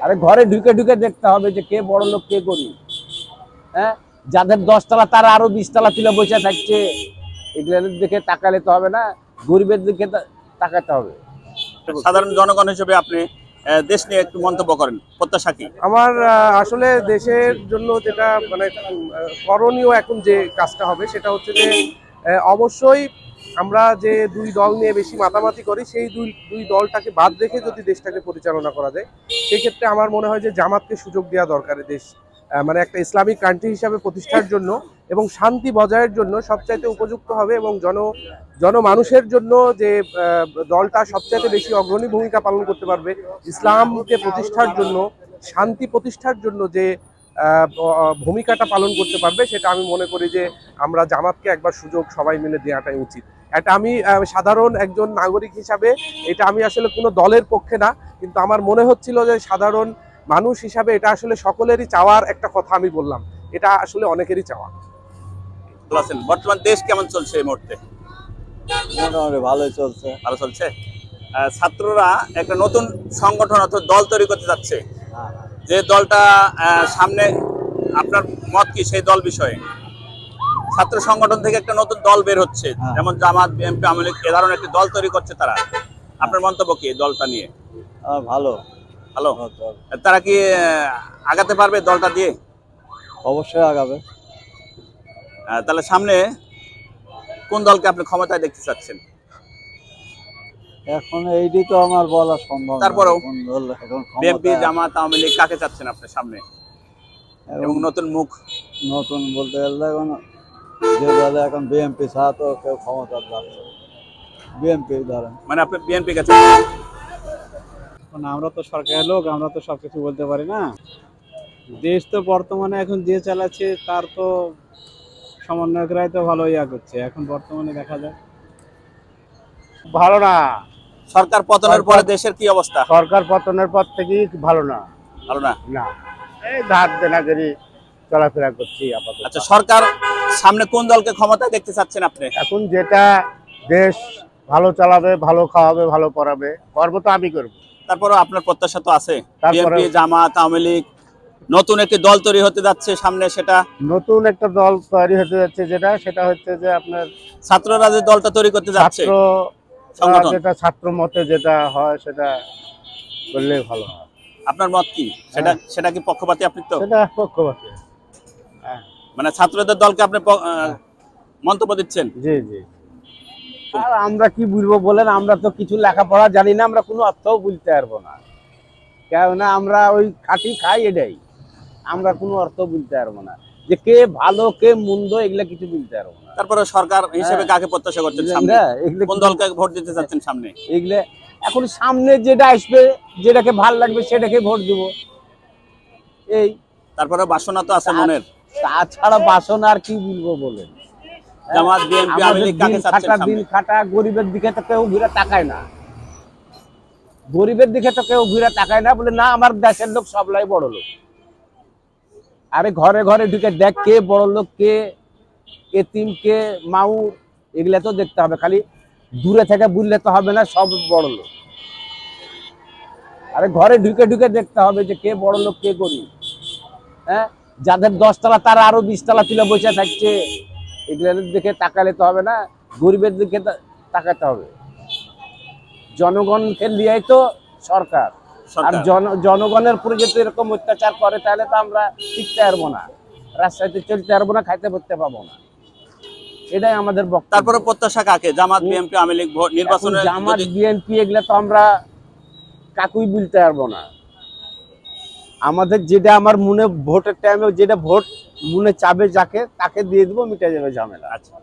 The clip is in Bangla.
আরে ঘরে ঢুকে ঢুকে দেখতে হবে যে কে বড় লোক কে গরিব। হ্যাঁ, যাদের 10 তলা তারা আরো 20 তলা তুলে বসে থাকছে, এগুলোর দিকে তাকালে তো হবে না, গরিবের দিকে তাকাতে হবে। সাধারণ জনগণ হিসেবে আপনি দেশ নিয়ে একটু মন্তব্য করেন, প্রত্যাশা কি? আমার আসলে দেশের জন্য যেটা মানে করণীয় এখন যে কাজটা হবে সেটা হচ্ছে যে অবশ্যই আমরা যে দুই দল নিয়ে বেশি মাতামাতি করি সেই দুই দলটাকে বাদ রেখে যদি দেশটাকে পরিচালনা করা যায়, সেই ক্ষেত্রে আমার মনে হয় যে জামাতকে সুযোগ দেওয়া দরকার। দেশ মানে একটা ইসলামিক কান্ট্রি হিসাবে প্রতিষ্ঠার জন্য এবং শান্তি বজায়ের জন্য সবচাইতে উপযুক্ত হবে এবং জনমানুষের জন্য যে দলটা সবচাইতে বেশি অগ্রণী ভূমিকা পালন করতে পারবে ইসলামকে প্রতিষ্ঠার জন্য, শান্তি প্রতিষ্ঠার জন্য যে ভূমিকাটা পালন করতে পারবে, সেটা আমি মনে করি যে আমরা জামাতকে একবার সুযোগ সবাই মিলে দেওয়াটাই উচিত। এটা আমি সাধারণ একজন নাগরিক হিসাবে, এটা আমি আসলে কোনো দলের পক্ষে না, কিন্তু আমার মনে হচ্ছিল যে সাধারণ মানুষ হিসাবে এটা আসলে সকলেরই চাওয়ার একটা কথা আমি বললাম, এটা আসলে অনেকেরই চাওয়া। বর্তমান দেশ কেমন চলছে এই মুহূর্তে? মোটামুটি ভালোই চলছে। ভালো চলছে। ছাত্ররা একটা নতুন সংগঠন অথবা দল তৈরি করতে যাচ্ছে, যে দলটা সামনে, আপনার মত কি সেই দল বিষয়ে? ছাত্র সংগঠন থেকে একটা নতুন দল বের হচ্ছে, যেমন জামাত, বিএনপি, আওয়ামী লীগ, এ ধরনের একটি দল তৈরি করছে তারা। আপনার মন্তব্য কি এই দলটা নিয়ে? ভালো ভালো। তারা কি আগাতে পারবে দলটা দিয়ে? অবশ্যই আগাবে। তাহলে সামনে কোন দলকে আপনি ক্ষমতায় দেখতে চাচ্ছেন? এখন এইটি তো আমার বলা সম্ভব না। তারপরেও কোন দল এখন বিএনপি, জামাত, আওয়ামী লীগ কাকে চাচ্ছেন আপনি সামনে? এবং নতুন মুখ নতুন বলতে গেলে এখন যে দলে এখন বিএনপি ছাড়া তো কেউ ক্ষমতা যাচ্ছে, বিএনপি ধরেন। মানে আপনি বিএনপি কে চাচ্ছেন? আমরা তো সরকারের লোক, আমরা তো সবকিছু বলতে পারি না। দেশ তো বর্তমানে এখন যে চালাচ্ছে তার তো সমন্বয়করাই তো ভালো ইয়া করছে, এখন বর্তমানে দেখা যায় ভালো না। সরকার পতনের পরে দেশের কি অবস্থা? সরকার পতনের পর থেকেই ভালো না। ভালো না। না, এই ধার দেনা করে চলাফেরা করছি আপাতত। আচ্ছা, সরকার সামনে কোন দলকে ক্ষমতায় দেখতে চাচ্ছেন আপনি? এখন যেটা দেশ ভালো চালাবে, ভালো খাওয়াবে, ভালো পড়াবে, করবো তো আমি করবো। তারপরে আপনার প্রত্যাশা তো আছে, তারপরে বিএনপি, জামাত, আওয়ামী লীগ নতুন একটি দল তৈরি হতে যাচ্ছে সামনে, সেটা নতুন একটা দল তৈরি হতে যাচ্ছে, সেটা হচ্ছে যে আপনার ছাত্ররা যে দলটা তৈরি করতে যাচ্ছে, সংগঠন, যেটা ছাত্র মতে যেটা হয় সেটা করলে ভালো হয়। আপনার মত কি? সেটা কি পক্ষপাতী? আপনি তো সেটা পক্ষপাতী। মানে ছাত্রদের দলকে আপনি মন্তব্য দিচ্ছেন? জি জি। আর আমরা কি বলবো বলেন, আমরা তো কিছু লেখাপড়া জানি না, আমরা কোনো অর্থও বলতে পারবো না, কেননা আমরা ওই খাটি খাই, এটাই। আমরা কোনো অর্থ বলতে পারবো না যে কে ভালো কে মন্দ, এগুলা কিছু বলতে পারবো না। তারপরে সরকার হিসেবে কাকে প্রত্যাশা করছেন সামনে? কোন দলকে ভোট দিতে চাচ্ছেন সামনে? এগুলা এখন সামনে যেটা আসবে, যেটাকে ভাল লাগবে সেটাকে ভোট দেব, এই। তারপরে বাসনা তো আছে মনের, তাছাড়া বাসনা আর কি বলবো বলেন। জামাত, বিএনপি, আওয়ামী লীগ কাকে চাচ্ছেন সামনে? দিন খাটা, গরিবের দিকে তো কেউ ঘুরে তাকায় না, গরিবের দিকে তো কেউ ঘুরে তাকায় না, বলে না আমার দেশের লোক সবলাই বড় লোক। আরে ঘরে ঘরে ঢুকে দেখ কে বড় লোক, কে এতিম, কে মাউ, এগুলা তো দেখতে হবে। খালি দূরে থেকে বললে তো হবে না সব বড় লোক। আরে ঘরে ঢুকে ঢুকে দেখতে হবে যে কে বড় লোক কে গরিব। হ্যাঁ, যাদের 10 তলা তারা আরো 20 তলা তুলে বসে থাকছে, এগুলোর দিকে তাকালে তো হবে না, গরিবের দিকে তাকাতে হবে। জনগণকে নিয়েই তো সরকার, আর জনগণের উপরে যদি এরকম অত্যাচার করে তাহলে তো আমরা টিকতে পারবো না, রাস্তাতে চলতে পারবো না, খাইতে পড়তে পাবো না, এটাই আমাদের বক্তব্য। তারপরে প্রত্যাশা কাকে? জামাত, বিএনপি, আওয়ামী লীগ নির্বাচনে? জামাত, বিএনপি এগুলা তো আমরা কাকুই বলতে পারবো না। আমাদের যেটা আমার মনে ভোটের টাইমে যেটা ভোট মনে চাবে যাকে, তাকে দিয়ে দেবো, মিটে যাবে ঝামেলা। আচ্ছা।